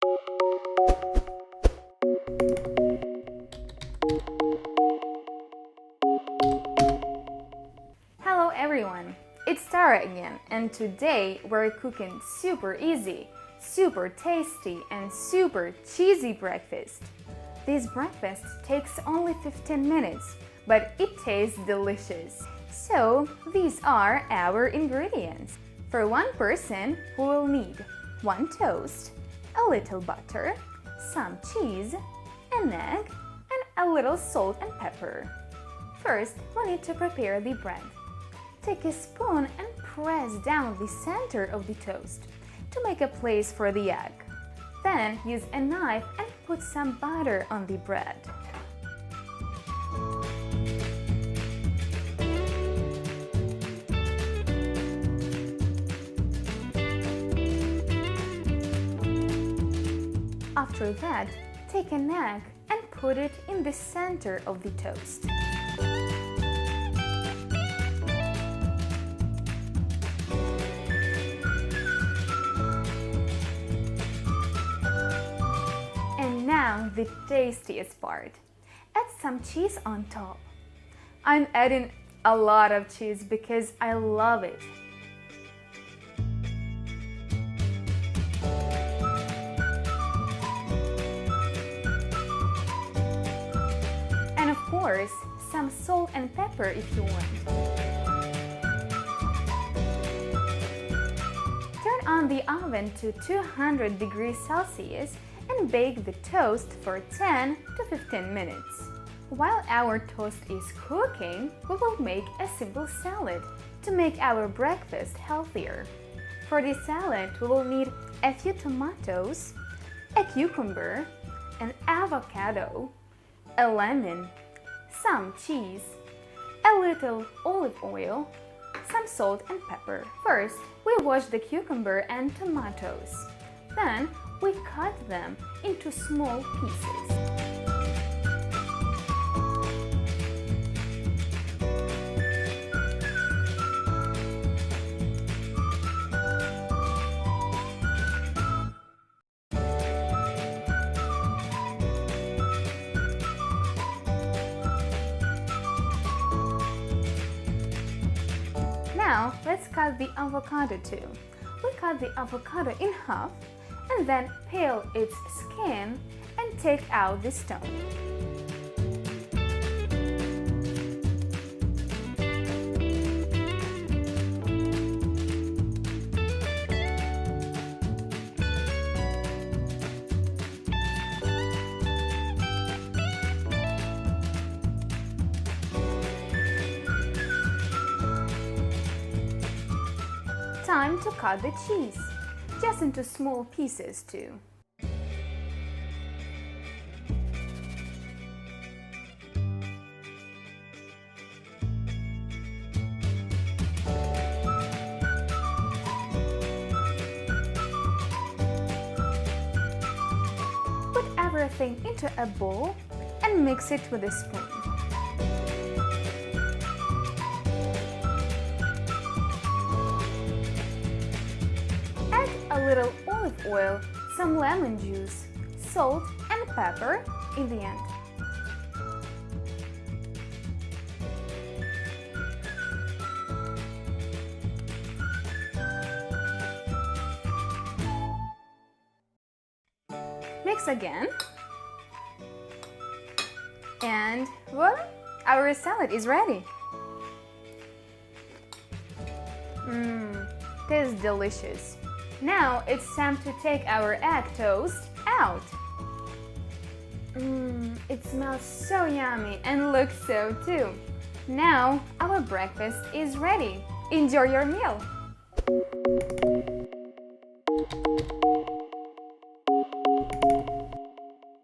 Hello everyone! It's Tara again, and today we're cooking super easy, super tasty and super cheesy breakfast. This breakfast takes only 15 minutes, but it tastes delicious. So these are our ingredients. For one person, we will need 1 toast, a little butter, some cheese, an egg, and a little salt and pepper. First, we need to prepare the bread. Take a spoon and press down the center of the toast to make a place for the egg. Then use a knife and put some butter on the bread. After that, take an egg and put it in the center of the toast. And now the tastiest part. Add some cheese on top. I'm adding a lot of cheese because I love it. And of course, some salt and pepper if you want. Turn on the oven to 200 degrees Celsius and bake the toast for 10 to 15 minutes. While our toast is cooking, we will make a simple salad to make our breakfast healthier. For the salad, we will need a few tomatoes, a cucumber, an avocado, a lemon, some cheese, a little olive oil, some salt and pepper. First, we wash the cucumber and tomatoes. Then, we cut them into small pieces. Now, let's cut the avocado too. We cut the avocado in half and then peel its skin and take out the stone. Time to cut the cheese, just into small pieces too. Put everything into a bowl and mix it with a spoon. A little olive oil, some lemon juice, salt and pepper in the end. Mix again. And voila! Our salad is ready. Tastes delicious. Now it's time to take our egg toast out. It smells so yummy and looks so too. Now our breakfast is ready. Enjoy your meal!